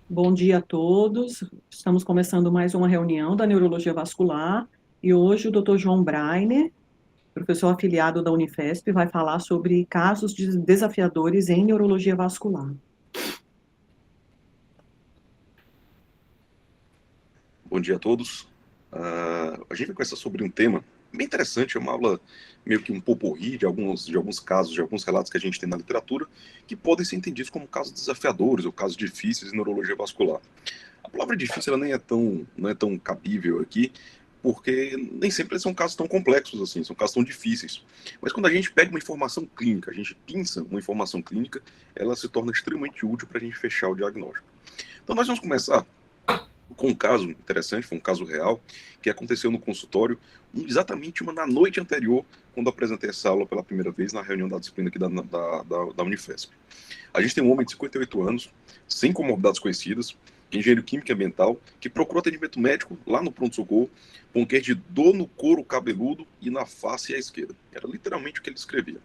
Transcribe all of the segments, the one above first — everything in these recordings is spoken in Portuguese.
Bom dia a todos. Estamos começando mais uma reunião da Neurologia Vascular e hoje o Dr. João Brainer, professor afiliado da Unifesp, vai falar sobre casos desafiadores em neurologia vascular. Bom dia a todos. A gente vai conversar sobre um tema bem interessante, é uma aula meio que um potpourri de alguns casos, de alguns relatos que a gente tem na literatura, que podem ser entendidos como casos desafiadores ou casos difíceis em neurologia vascular. A palavra difícil ela nem é tão, não é tão cabível aqui, porque nem sempre são casos tão complexos assim, são casos tão difíceis. Mas quando a gente pega uma informação clínica, a gente pinça uma informação clínica, ela se torna extremamente útil para a gente fechar o diagnóstico. Então nós vamos começar com um caso interessante, foi um caso real, que aconteceu no consultório exatamente na noite anterior, quando apresentei essa aula pela primeira vez na reunião da disciplina aqui da Unifesp. A gente tem um homem de 58 anos, sem comorbidades conhecidas, engenheiro químico e ambiental, que procurou atendimento médico lá no pronto-socorro, com queixa de dor no couro cabeludo e na face à esquerda. Era literalmente o que ele descrevia.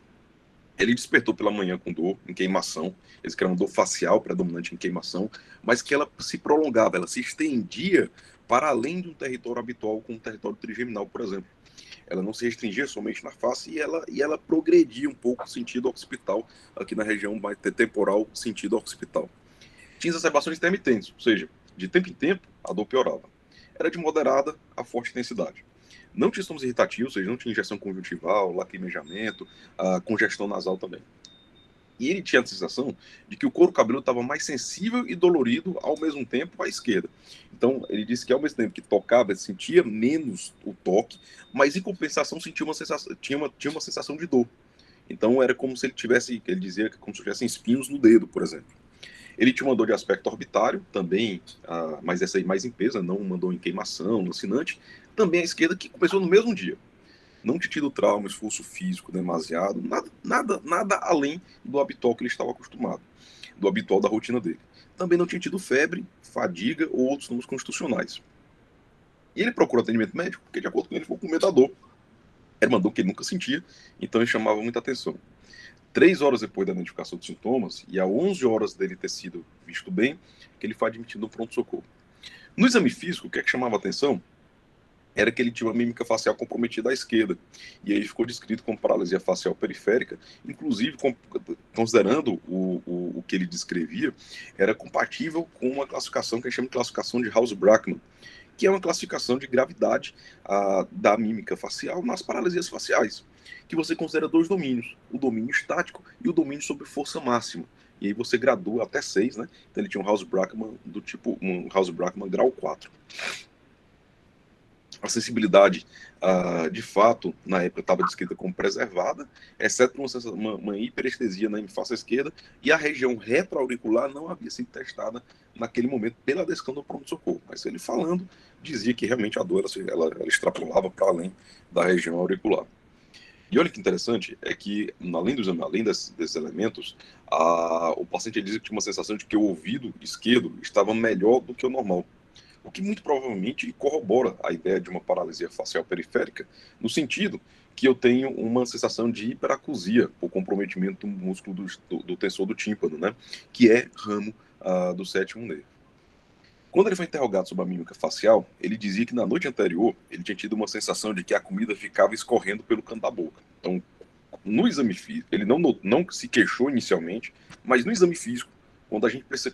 Ele despertou pela manhã com dor, em queimação, eles que era uma dor facial predominante em queimação, mas que ela se prolongava, ela se estendia para além de um território habitual, como o território trigeminal, por exemplo. Ela não se restringia somente na face e ela progredia um pouco sentido occipital, aqui na região mais temporal, sentido occipital. Tinha exacerbações intermitentes, ou seja, de tempo em tempo a dor piorava. Era de moderada a forte intensidade. Não tinha sintomas irritativos, ou seja, não tinha injeção conjuntival, lacrimejamento, congestão nasal também. E ele tinha a sensação de que o couro cabeludo estava mais sensível e dolorido ao mesmo tempo à esquerda. Então, ele disse que ao mesmo tempo que tocava, ele sentia menos o toque, mas em compensação sentia uma sensação, tinha uma sensação de dor. Então, era como se ele tivesse, ele dizia que como se tivessem espinhos no dedo, por exemplo. Ele tinha uma dor de aspecto orbitário, também, mas essa aí mais em peso, não uma dor em queimação, lancinante. Também à esquerda, que começou no mesmo dia. Não tinha tido trauma, esforço físico demasiado, nada além do habitual que ele estava acostumado, do habitual da rotina dele. Também não tinha tido febre, fadiga ou outros sintomas constitucionais. E ele procurou atendimento médico porque, de acordo com ele, ficou com medo da dor. Era uma dor que ele nunca sentia, então ele chamava muita atenção. 3 horas depois da identificação dos sintomas, e a 11 horas dele ter sido visto bem, que ele foi admitido no pronto-socorro. No exame físico, o que é que chamava atenção era que ele tinha uma mímica facial comprometida à esquerda. E aí ficou descrito como paralisia facial periférica, inclusive considerando o que ele descrevia, era compatível com uma classificação que a gente chama de classificação de House-Brackmann, que é uma classificação de gravidade da mímica facial nas paralisias faciais, que você considera dois domínios, o domínio estático e o domínio sob força máxima. E aí você gradua até 6, né? Então ele tinha um House-Brackmann do tipo, um House-Brackmann grau 4. A sensibilidade, de fato, na época estava descrita como preservada, exceto uma hiperestesia na face esquerda, e a região retroauricular não havia sido testada naquele momento pela descão do pronto-socorro. Mas ele falando, dizia que realmente a dor ela extrapolava para além da região auricular. E olha que interessante, é que, além desses elementos, o paciente dizia que tinha uma sensação de que o ouvido esquerdo estava melhor do que o normal, o que muito provavelmente corrobora a ideia de uma paralisia facial periférica, no sentido que eu tenho uma sensação de hiperacusia, por comprometimento do músculo do tensor do tímpano, né, que é ramo do sétimo nervo. Quando ele foi interrogado sobre a mímica facial, ele dizia que na noite anterior ele tinha tido uma sensação de que a comida ficava escorrendo pelo canto da boca. Então, no exame físico, ele não se queixou inicialmente, mas no exame físico,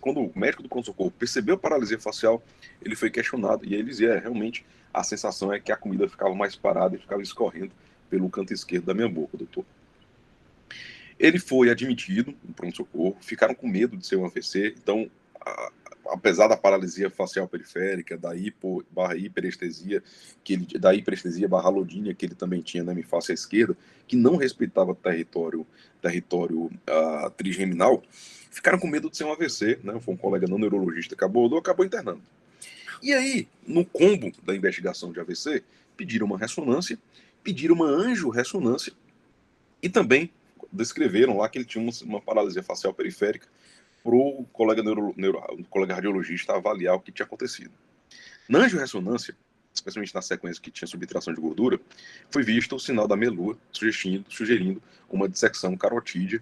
quando o médico do pronto-socorro percebeu a paralisia facial, ele foi questionado e ele dizia, realmente, a sensação é que a comida ficava mais parada e ficava escorrendo pelo canto esquerdo da minha boca, doutor. Ele foi admitido no pronto-socorro, ficaram com medo de ser um AVC, então, apesar da paralisia facial periférica, da hiperestesia, da hiperestesia barra lodínia que ele também tinha na face à esquerda, que não respeitava território trigeminal, ficaram com medo de ser um AVC, né? Foi um colega não neurologista que abordou, acabou internando. E aí, no combo da investigação de AVC, pediram uma ressonância, pediram uma angiorressonância e também descreveram lá que ele tinha uma paralisia facial periférica para o colega, colega radiologista avaliar o que tinha acontecido. Na angiorressonância, especialmente na sequência que tinha subtração de gordura, foi visto o sinal da meia-lua, sugerindo uma dissecção carotídea,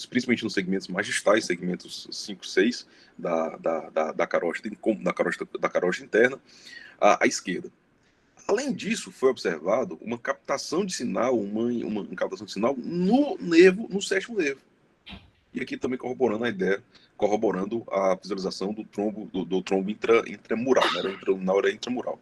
principalmente nos segmentos mais distais, segmentos 5, 6 da carótida interna, à esquerda. Além disso, foi observado uma captação de sinal, uma captação de sinal no sétimo nervo. E aqui também corroborando a visualização do trombo intramural, né? Na hora intramural.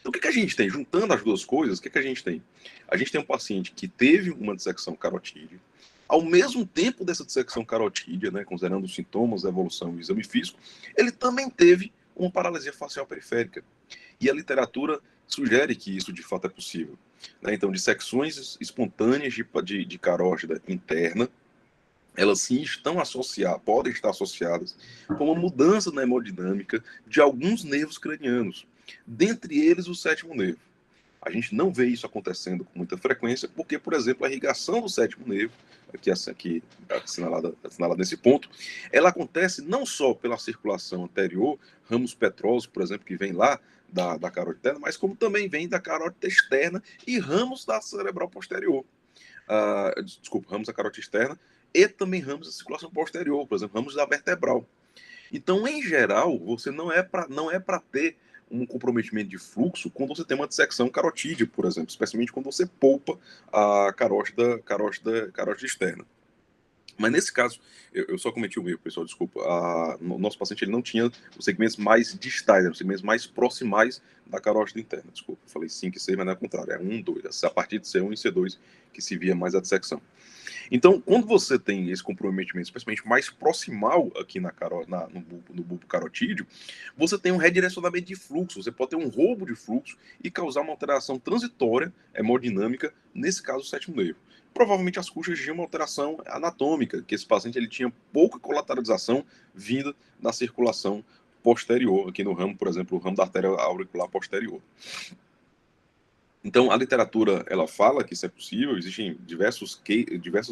Então, o que a gente tem? Juntando as duas coisas, o que a gente tem? A gente tem um paciente que teve uma dissecção carotídea, ao mesmo tempo dessa dissecção carotídea, né, considerando os sintomas, a evolução e o exame físico, ele também teve uma paralisia facial periférica. E a literatura sugere que isso de fato é possível. Né? Então, dissecções espontâneas de carótida interna, elas sim estão associadas, podem estar associadas com uma mudança na hemodinâmica de alguns nervos cranianos, dentre eles o sétimo nervo. A gente não vê isso acontecendo com muita frequência, porque, por exemplo, a irrigação do sétimo nervo, aqui assinalada nesse ponto, ela acontece não só pela circulação anterior, ramos petrosos, por exemplo, que vem lá da carótida interna, mas como também vem da carótida externa e ramos da cerebral posterior. Ramos da carótida externa e também ramos da circulação posterior, por exemplo, ramos da vertebral. Então, em geral, você não é para ter um comprometimento de fluxo quando você tem uma dissecção carotídea, por exemplo, especialmente quando você poupa a carótida externa. Mas nesse caso, eu só cometi um erro, pessoal, desculpa. O nosso paciente ele não tinha os segmentos mais distais, os segmentos mais proximais da carótida interna. Desculpa, eu falei 5 e 6, mas não é o contrário, é 1, 2. A partir de C1 e C2 que se via mais a dissecção. Então, quando você tem esse comprometimento, especialmente mais proximal aqui no bulbo carotídeo, você tem um redirecionamento de fluxo, você pode ter um roubo de fluxo e causar uma alteração transitória, hemodinâmica, nesse caso, o sétimo nervo. Provavelmente as custas de uma alteração anatômica, que esse paciente ele tinha pouca colateralização vinda da circulação posterior, aqui no ramo, por exemplo, o ramo da artéria auricular posterior. Então, a literatura, ela fala que isso é possível, existem diversos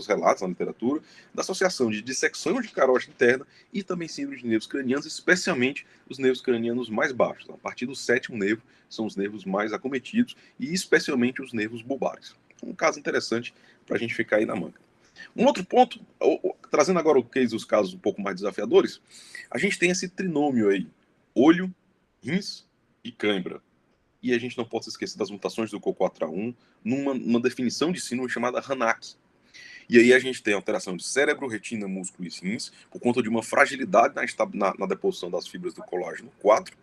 relatos na literatura da associação de dissecção de carótida interna e também síndrome de nervos cranianos, especialmente os nervos cranianos mais baixos. A partir do sétimo nervo, são os nervos mais acometidos e especialmente os nervos bulbares. Um caso interessante para a gente ficar aí na manga. Um outro ponto, trazendo agora os casos um pouco mais desafiadores, a gente tem esse trinômio aí, olho, rins e cãibra. E a gente não pode se esquecer das mutações do COL4A1 numa definição de síndrome chamada HANAC. E aí a gente tem alteração de cérebro, retina, músculo e rins, por conta de uma fragilidade na deposição das fibras do colágeno 4.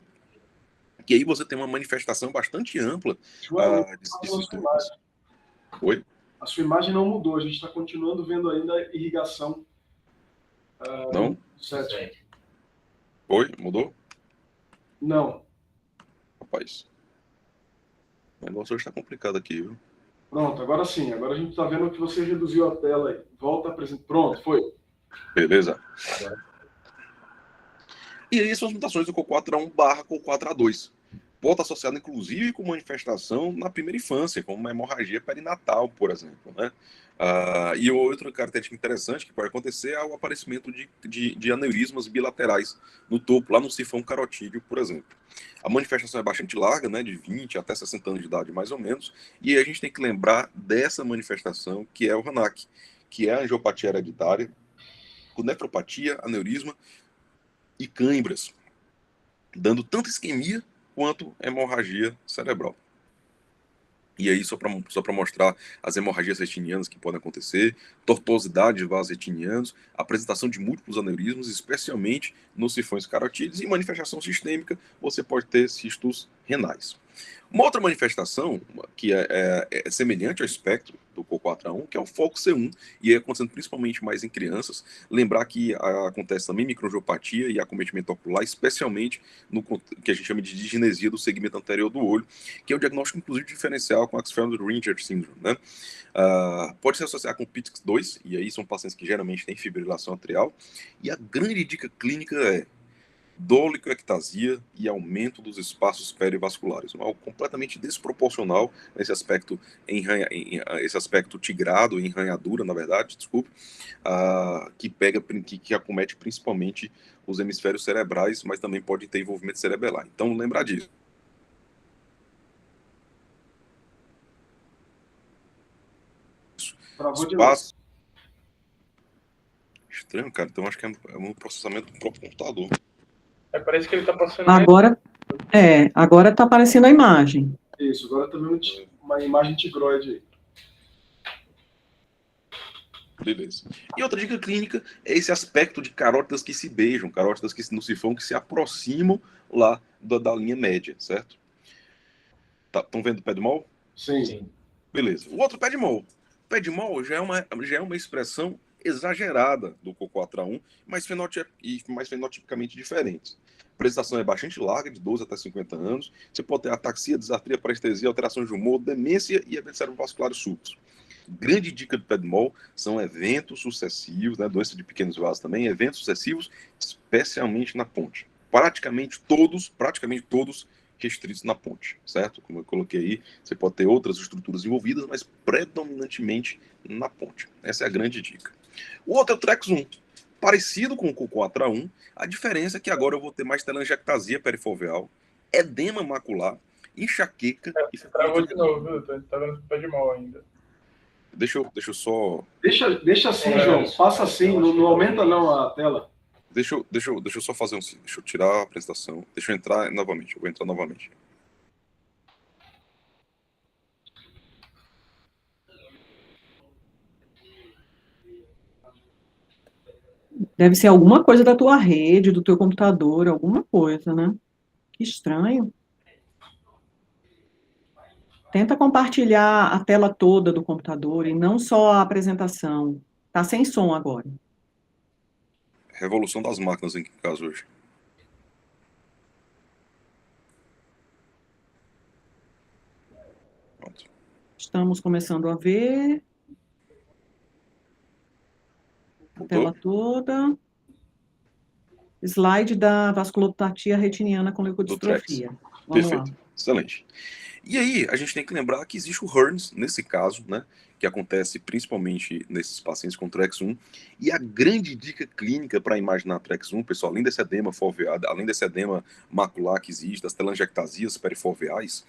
E aí você tem uma manifestação bastante ampla de sintomas. Oi? A sua imagem não mudou, a gente está continuando vendo ainda a irrigação. Não? 7. Oi? Mudou? Não. Rapaz. O negócio hoje está complicado aqui, viu? Pronto, agora sim. Agora a gente está vendo que você reduziu a tela aí. Volta a apresentar. Pronto, foi. Beleza. E aí são as mutações do COL4A1 barra COL4A2. Pode estar associado, inclusive, com manifestação na primeira infância, como uma hemorragia perinatal, por exemplo, né? E outra característica interessante que pode acontecer é o aparecimento de aneurismas bilaterais no topo, lá no sifão carotídeo, por exemplo. A manifestação é bastante larga, né, de 20 até 60 anos de idade, mais ou menos, e a gente tem que lembrar dessa manifestação, que é o HANAC, que é a angiopatia hereditária, com nefropatia, aneurisma e cãibras, dando tanta isquemia quanto hemorragia cerebral. E aí, só para mostrar as hemorragias retinianas que podem acontecer, tortuosidade de vasos retinianos, apresentação de múltiplos aneurismos, especialmente nos sifões carotídeos, e manifestação sistêmica, você pode ter cistos renais. Uma outra manifestação que é semelhante ao espectro do COL4A1, que é o foco C1, e é acontecendo principalmente mais em crianças. Lembrar que acontece também microangiopatia e acometimento ocular, especialmente no que a gente chama de diginesia do segmento anterior do olho, que é o diagnóstico, inclusive, diferencial com Axenfeld-Rieger syndrome, né? Pode se associar com PITX2, e aí são pacientes que geralmente têm fibrilação atrial, e a grande dica clínica é dolicoectasia e aumento dos espaços perivasculares, algo completamente desproporcional nesse aspecto, esse aspecto tigrado, enranhadura, na verdade, desculpe, que acomete principalmente os hemisférios cerebrais, mas também pode ter envolvimento cerebelar. Então, lembrar disso. Travou de novo. Espaço. Estranho, cara. Então acho que é um processamento do próprio computador. Parece que ele tá passando. Agora tá aparecendo a imagem. Isso, agora tá vendo uma imagem tigroide aí. Beleza. E outra dica clínica é esse aspecto de carótidas que se beijam, carótidas que no sifão que se aproximam lá da linha média, certo? Estão vendo o pé de mol? Sim. Beleza. O outro pé de mol. Pé de mol já é uma expressão exagerada do COCO4A1, mas mais fenotipicamente diferentes. A apresentação é bastante larga, de 12 até 50 anos. Você pode ter ataxia, desartria, parestesia, alteração de humor, demência e eventos cerebrovasculares súbitos. Grande dica do pé de mol são eventos sucessivos, né, doença de pequenos vasos também, eventos sucessivos, especialmente na ponte. Praticamente todos restritos na ponte, certo? Como eu coloquei aí, você pode ter outras estruturas envolvidas, mas predominantemente na ponte. Essa é a grande dica. O outro é o Trex 1. Parecido com o COCO4A1, a diferença é que agora eu vou ter mais telangiectasia perifoveal, edema macular, enxaqueca e... Travou de novo, viu? Tá vendo pé de mal ainda. Deixa eu só... Deixa assim, João. Faça assim, não aumenta não a tela. Deixa eu só fazer deixa eu tirar a apresentação. Deixa eu entrar novamente. Eu vou entrar novamente. Deve ser alguma coisa da tua rede, do teu computador, alguma coisa, né? Que estranho. Tenta compartilhar a tela toda do computador e não só a apresentação. Tá sem som agora. Revolução das máquinas em caso hoje. Pronto. Estamos começando a ver a tela toda. Slide da vasculopatia retiniana com leucodistrofia. Vamos Perfeito. lá. Excelente. E aí, a gente tem que lembrar que existe o HERNS, nesse caso, né, que acontece principalmente nesses pacientes com TREX 1. E a grande dica clínica para imaginar TREX 1, pessoal, além desse edema foveado, além desse edema macular que existe, das telangiectasias perifoveais,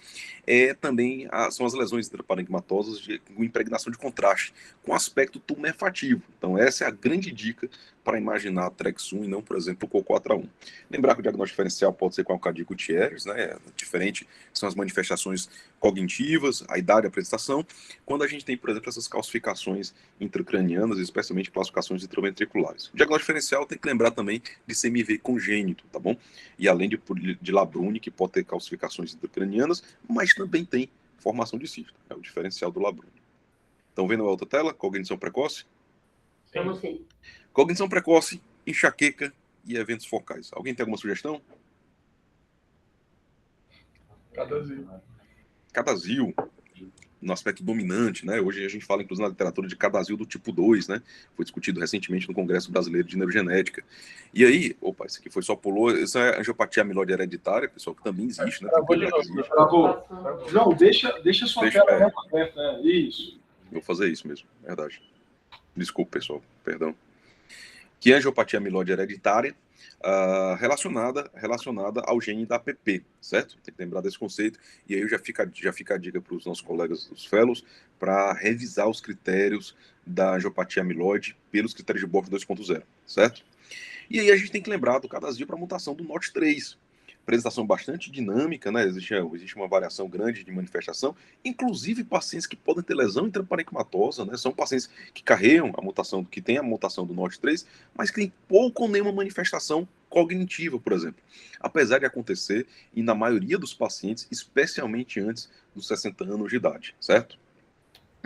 são as lesões intraparenquimatosas com impregnação de contraste, com aspecto tumefativo. Então, essa é a grande dica para imaginar TREX 1 e não, por exemplo, o COCO4A1. Lembrar que o diagnóstico diferencial pode ser com alcadia Gutierrez, né, diferente, são as manifestações cognitivas, a idade, a apresentação, quando a gente tem, por exemplo, essas calcificações intracranianas, especialmente classificações intraventriculares. O diagnóstico diferencial tem que lembrar também de CMV congênito, tá bom? E além de Labrune, que pode ter calcificações intracranianas, mas também tem formação de cisto, é o diferencial do Labrune. Estão vendo a outra tela? Cognição precoce? Sim. Cognição precoce, enxaqueca e eventos focais. Alguém tem alguma sugestão? Cadazil, no aspecto dominante, né? Hoje a gente fala, inclusive, na literatura de cadazil do tipo 2, né? Foi discutido recentemente no Congresso Brasileiro de Neurogenética. E aí, opa, isso aqui foi só pulou, essa é a angiopatia amiloide hereditária, pessoal, que também existe, né? Travou. João, deixa sua tela aberta. Isso. Vou fazer isso mesmo, verdade. Desculpa, pessoal, perdão. Que é a angiopatia amiloide hereditária, relacionada ao gene da APP, certo? Tem que lembrar desse conceito, e aí já fica a dica para os nossos colegas dos fellows para revisar os critérios da angiopatia amiloide pelos critérios de Box 2.0, certo? E aí a gente tem que lembrar do cadazil para a mutação do NOT3. Apresentação bastante dinâmica, né? Existe uma variação grande de manifestação, inclusive pacientes que podem ter lesão intraparenquimatosa, né? São pacientes que carregam a mutação, que têm a mutação do NOT3, mas que têm pouco ou nenhuma manifestação cognitiva, por exemplo. Apesar de acontecer, e na maioria dos pacientes, especialmente antes dos 60 anos de idade, certo?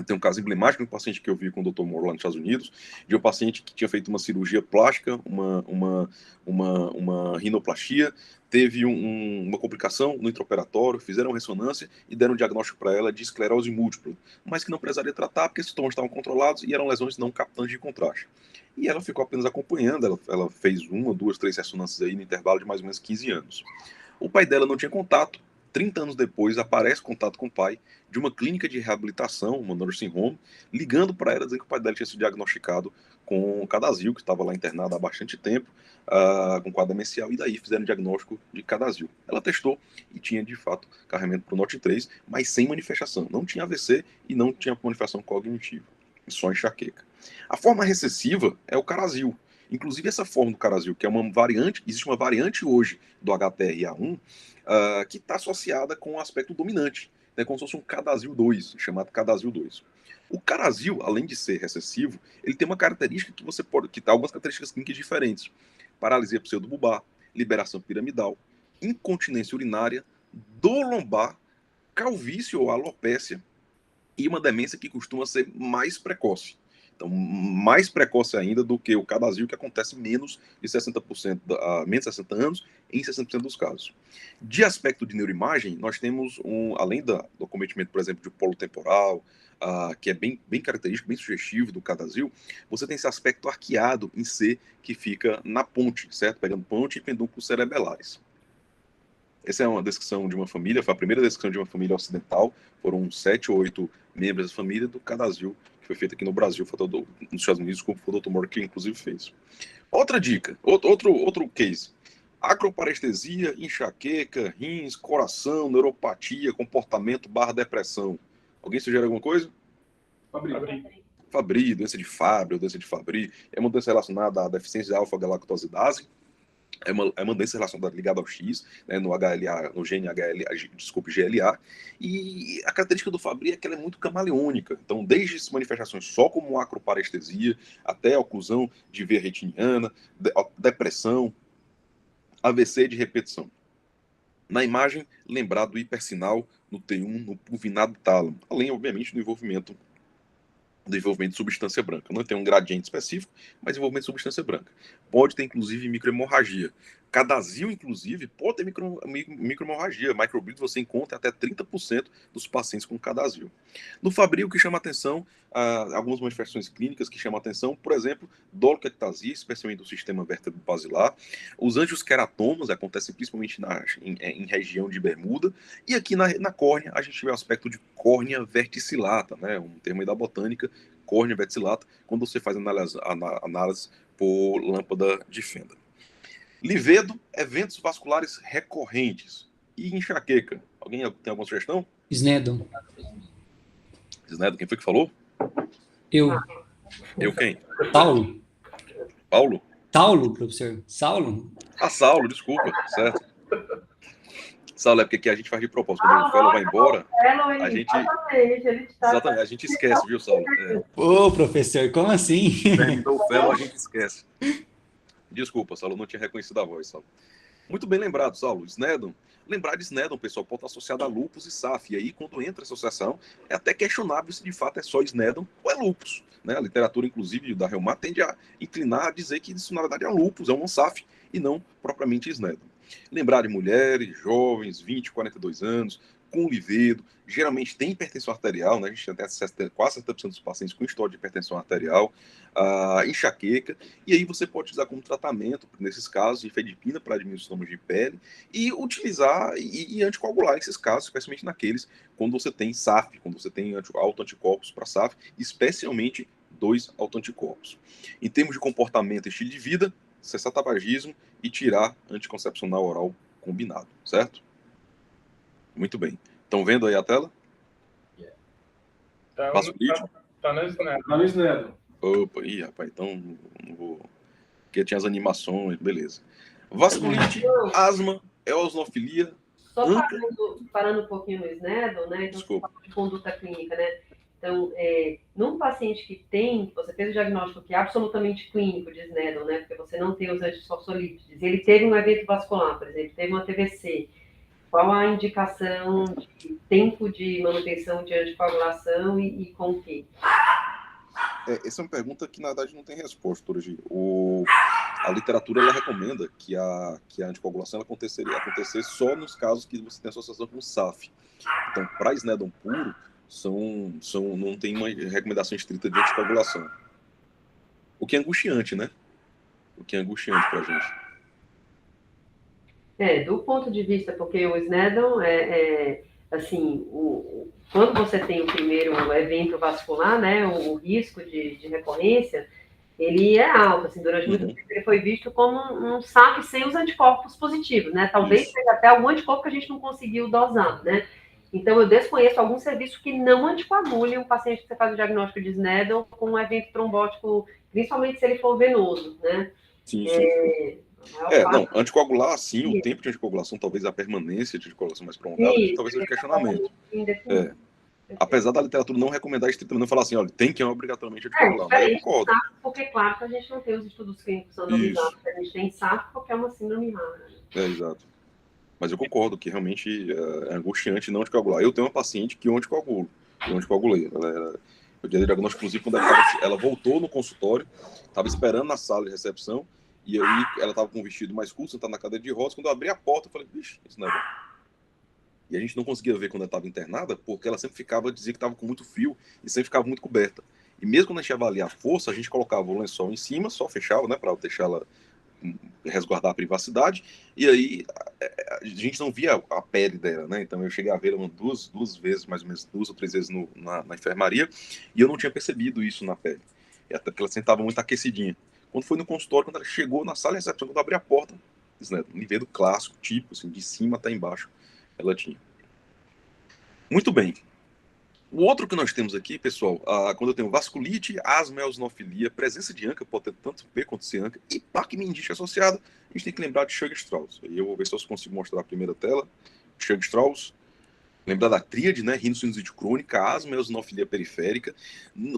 Tem um caso emblemático de um paciente que eu vi com o Dr. Moore lá nos Estados Unidos, de um paciente que tinha feito uma cirurgia plástica, uma rinoplastia, teve uma complicação no intraoperatório, fizeram ressonância e deram um diagnóstico para ela de esclerose múltipla, mas que não precisaria tratar porque esses tons estavam controlados e eram lesões não captantes de contraste. E ela ficou apenas acompanhando, ela fez 1, 2, 3 ressonâncias aí no intervalo de mais ou menos 15 anos. O pai dela não tinha contato. 30 anos depois, aparece contato com o pai de uma clínica de reabilitação, uma nursing home, ligando para ela, dizendo que o pai dela tinha sido diagnosticado com cadazil, que estava lá internado há bastante tempo, com quadro demencial, e daí fizeram o diagnóstico de cadazil. Ela testou e tinha, de fato, carregamento para o NOT3, mas sem manifestação. Não tinha AVC e não tinha manifestação cognitiva. só enxaqueca. A forma recessiva é o Carazil. Inclusive, essa forma do Carazil, que é uma variante, existe uma variante hoje do HTRA1, que está associada com o aspecto dominante, né, como se fosse um Cadazil 2, chamado Cadazil 2. O Carazil, além de ser recessivo, ele tem uma característica que você pode, que tá algumas características clínicas diferentes: paralisia pseudobulbar, liberação piramidal, incontinência urinária, dor lombar, calvície ou alopécia e uma demência que costuma ser mais precoce. Então, mais precoce ainda do que o Cadazil, que acontece menos de 60%, menos de 60 anos, em 60% dos casos. De aspecto de neuroimagem, nós temos, além do acometimento, por exemplo, de polo temporal, que é bem característico, bem sugestivo do Cadazil, você tem esse aspecto arqueado em C, que fica na ponte, certo? Pegando ponte e pedúnculos cerebelares. Essa é uma descrição de uma família, foi a primeira descrição de uma família ocidental, foram 7 ou 8 membros da família do Cadazil, que foi feito aqui no Brasil, nos Estados Unidos, como foi o Dr. Moore, que inclusive fez. Outra dica, outro case: acroparestesia, enxaqueca, rins, coração, neuropatia, comportamento / depressão. Alguém sugere alguma coisa? Fabry, doença de Fabry ou doença de Fabry, é uma doença relacionada à deficiência de alfa-galactosidase. É uma doença relacionada ligada ao X, né, no HLA, no gene GLA, e a característica do Fabry é que ela é muito camaleônica. Então, desde manifestações só como acroparestesia, até oclusão de veia retiniana, depressão, AVC de repetição. Na imagem, lembrar do hipersinal no T1, no pulvinado tálamo, além, obviamente, do envolvimento de substância branca. Não tem um gradiente específico, mas envolvimento de substância branca. Pode ter, inclusive, microhemorragia. Cadazil, inclusive, pode ter microhemorragia. Microbleed você encontra até 30% dos pacientes com Cadazil. No Fabry, o que chama atenção, algumas manifestações clínicas que chamam atenção, por exemplo, dolichoectasia, especialmente do sistema vértebro-basilar. Os angiosqueratomas acontecem principalmente em região de Bermuda. E aqui na córnea, a gente vê o aspecto de córnea verticillata, né? Um termo aí da botânica, córnea verticillata, quando você faz análise por lâmpada de fenda. Livedo, eventos vasculares recorrentes. E enxaqueca? Alguém tem alguma sugestão? Snedon. Snedon, quem foi que falou? Eu. Eu quem? Paulo. Paulo? Saulo, professor. Saulo? Saulo, desculpa, certo. Saulo, é porque aqui a gente faz de propósito. Quando o Fellow vai embora, a gente... Exatamente, a gente esquece, viu, Saulo? Ô, professor, como assim? Terminou o Fellow, a gente esquece. Desculpa, Saulo, não tinha reconhecido a voz, Saulo. Muito bem lembrado, Saulo. Snedon. Lembrar de Snedon, pessoal, pode estar associado a lúpus e SAF. E aí, quando entra a associação, é até questionável se de fato é só Snedon ou é lúpus. Né? A literatura, inclusive, da Reumat tende a inclinar a dizer que isso, na verdade, é um lúpus, é um SAF, e não propriamente Snedon. Lembrar de mulheres, jovens, 20, 42 anos, com livedo, geralmente tem hipertensão arterial, né? A gente tem até quase 70% dos pacientes com história de hipertensão arterial, enxaqueca, e aí você pode usar como tratamento, nesses casos, ifedipina para diminuir os sintomas de pele, e utilizar e anticoagular nesses casos, especialmente naqueles quando você tem SAF, quando você tem autoanticorpos para SAF, especialmente 2 autoanticorpos. Em termos de comportamento e estilo de vida, cessar tabagismo e tirar anticoncepcional oral combinado, certo? Muito bem. Estão vendo aí a tela? Tá no Snedon. Tá no Snedon. Opa, rapaz, então não vou... Porque tinha as animações, beleza. Vasculite, asma, eosinofilia... Só parando um pouquinho no Snedon, né? Então, Desculpa. De conduta clínica, né? Então, num paciente que você fez o diagnóstico que é absolutamente clínico de Snedon, né? Porque você não tem os antifosfolípides, ele teve um evento vascular, por exemplo, teve uma TVC. Qual a indicação de tempo de manutenção de anticoagulação e com o quê? Essa é uma pergunta que, na verdade, não tem resposta, Torgi. A literatura ela recomenda que a anticoagulação ela acontecer só nos casos que você tem associação com SAF. Então, para Snedon puro, não tem uma recomendação estrita de anticoagulação. O que é angustiante, né? O que é angustiante para a gente. Do ponto de vista, porque o Snedon assim, quando você tem o primeiro evento vascular, né, o risco de recorrência, ele é alto, assim, durante muito tempo ele foi visto como um SAF sem os anticorpos positivos, né, talvez seja até algum anticorpo que a gente não conseguiu dosar, né, Então, eu desconheço algum serviço que não anticoagule um paciente que você faz o diagnóstico de SNEDL com um evento trombótico, principalmente se ele for venoso, né? Sim, sim. Não, Parte... anticoagular, sim, o tempo de anticoagulação, talvez a permanência de anticoagulação mais prolongada, que talvez seja questionamento. Apesar da literatura não recomendar estritamente, não falar assim, olha, tem que obrigatoriamente anticoagular, mas eu concordo. Porque, claro, que a gente não tem os estudos clínicos randomizados, a gente tem SAF porque é uma síndrome rara. Exato. Mas eu concordo que realmente é angustiante não anticoagular. Eu tenho uma paciente que eu anticoagulei. Eu dei diagnóstico, inclusive, quando ela voltou no consultório, estava esperando na sala de recepção, e aí ela estava com um vestido mais curto, sentada na cadeira de rodas. Quando eu abri a porta, eu falei, bicho, isso não é bom. E a gente não conseguia ver quando ela estava internada, porque ela sempre dizia que estava com muito frio e sempre ficava muito coberta. E mesmo quando a gente ia avaliar a força, a gente colocava o lençol em cima, só fechava, né, para deixar ela resguardar a privacidade, e aí a gente não via a pele dela, né? Então eu cheguei a vê-la duas vezes, mais ou menos 2 ou 3 vezes na enfermaria, e eu não tinha percebido isso na pele. E até porque ela sempre estava muito aquecidinha. Quando foi no consultório, quando ela chegou na sala de recepção, quando eu abri a porta, né, nível clássico, tipo, assim, de cima até embaixo, ela tinha. Muito bem. O outro que nós temos aqui, pessoal, quando eu tenho vasculite, asma, eosinofilia, presença de ANCA, pode ter tanto P quanto C ANCA, e parquimendite associada, a gente tem que lembrar de Churg-Strauss. E eu vou ver se eu consigo mostrar a primeira tela. Churg-Strauss. Lembrar da tríade, né? Rinocinusite crônica, asma, eosinofilia periférica.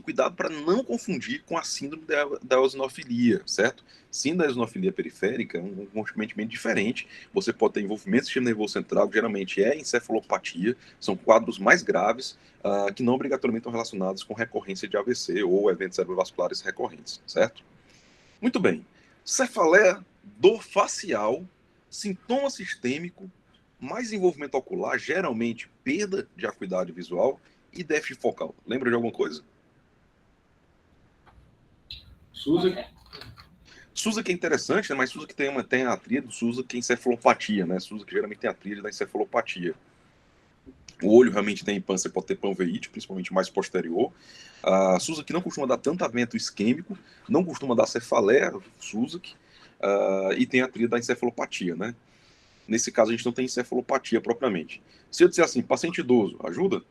Cuidado para não confundir com a síndrome da eosinofilia, certo? Síndrome da eosinofilia periférica é um acometimento diferente. Você pode ter envolvimento do sistema nervoso central, que geralmente é encefalopatia, são quadros mais graves, que não obrigatoriamente estão relacionados com recorrência de AVC ou eventos cerebrovasculares recorrentes, certo? Muito bem. Cefaleia, dor facial, sintoma sistêmico, mais envolvimento ocular, geralmente perda de acuidade visual e déficit focal. Lembra de alguma coisa? SUSA que é interessante, né? Mas SUSA que tem a tríade do SUSA que é encefalopatia, né? SUSA que geralmente tem a tríade da encefalopatia. O olho realmente tem impância, pode ter panveíte, principalmente mais posterior. A SUSA que não costuma dar tanto evento isquêmico, não costuma dar cefaleia, SUSA, e tem a tríade da encefalopatia, né? Nesse caso, a gente não tem encefalopatia propriamente. Se eu disser assim, paciente idoso, ajuda?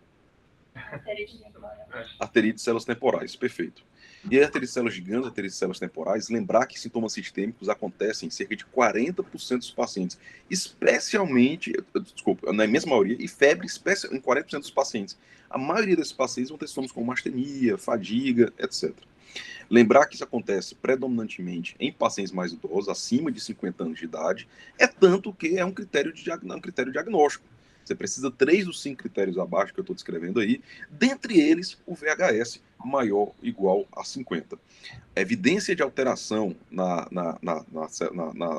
Arterite de células temporais, perfeito. E a arterite de células gigantes, arterite de células temporais, lembrar que sintomas sistêmicos acontecem em cerca de 40% dos pacientes, especialmente, desculpa, na imensa maioria, e febre em 40% dos pacientes. A maioria desses pacientes vão ter sintomas como mastenia, fadiga, etc. Lembrar que isso acontece predominantemente em pacientes mais idosos, acima de 50 anos de idade, é tanto que é um critério diagnóstico. Você precisa 3 dos 5 critérios abaixo que eu estou descrevendo aí, dentre eles o VHS maior ou igual a 50. A evidência de alteração na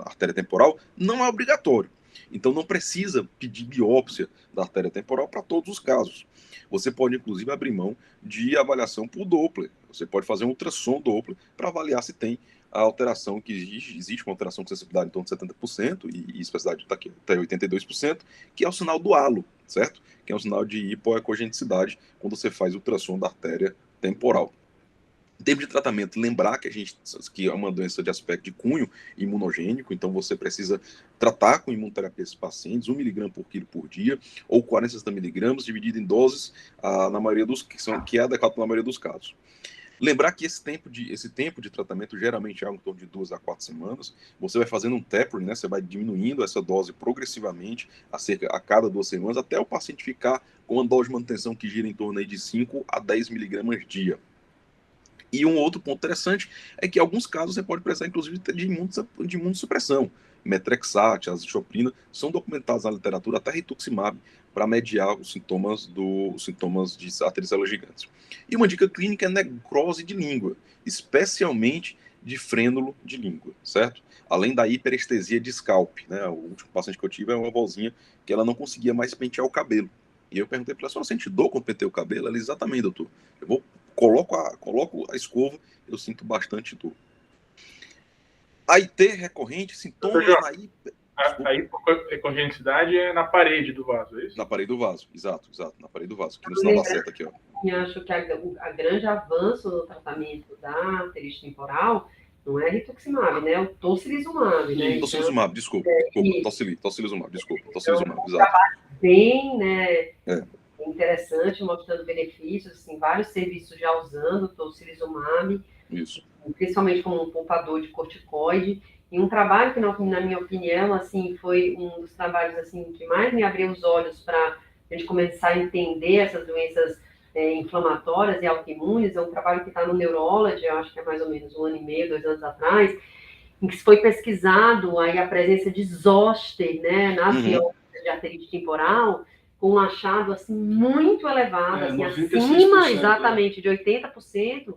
artéria temporal não é obrigatório. Então não precisa pedir biópsia da artéria temporal para todos os casos. Você pode, inclusive, abrir mão de avaliação por Doppler. Você pode fazer um ultrassom Doppler para avaliar se tem a alteração que existe uma alteração com sensibilidade em torno de 70% e especificidade está aqui até 82%, que é o sinal do halo, certo? Que é um sinal de hipoecogenicidade quando você faz ultrassom da artéria temporal. Em termos de tratamento, lembrar que é uma doença de aspecto de cunho imunogênico, então você precisa tratar com imunoterapia esses pacientes, 1 mg por quilo por dia, ou 40 mg, dividido em doses, na maioria que é adequado na maioria dos casos. Lembrar que esse tempo de tratamento geralmente é em torno de 2 a 4 semanas. Você vai fazendo um tapering, né? Você vai diminuindo essa dose progressivamente a cada 2 semanas, até o paciente ficar com uma dose de manutenção que gira em torno aí de 5 a 10 mg dia. E um outro ponto interessante é que em alguns casos você pode precisar, inclusive, de imunossupressão. Metrexate, azisoprina, são documentados na literatura, até rituximab, para mediar os sintomas de artéria células gigantes. E uma dica clínica é necrose de língua, especialmente de frênulo de língua, certo? Além da hiperestesia de scalp, né? O último paciente que eu tive é uma avózinha que ela não conseguia mais pentear o cabelo. E eu perguntei para ela, você sente dor quando penteia o cabelo? Ela, exatamente, doutor. Coloco a escova, eu sinto bastante dor. AIT recorrente, sintomas na hiper... A hipoecogenicidade é na parede do vaso, é isso? Na parede do vaso, exato, na parede do vaso. Aqui no sinal da seta aqui, ó. Eu acho que a grande avanço no tratamento da arterite temporal não é rituximab, né? É o tocilizumab, né? Tocilizumab, desculpa. Tocilizumab, exato. bem, né, É. interessante, mostrando benefícios, assim, vários serviços já usando o tocilizumab, Isso. principalmente como um poupador de corticoide, e um trabalho que, na minha opinião, assim, foi um dos trabalhos assim que mais me abriu os olhos para a gente começar a entender essas doenças inflamatórias e autoimunes. É um trabalho que está no Neurology, eu acho que é mais ou menos 1 ano e meio, 2 anos atrás, em que foi pesquisado aí a presença de zoster, né, nas biópsias de arterite temporal, com um achado assim muito elevado, assim, 96%, acima exatamente de 80%,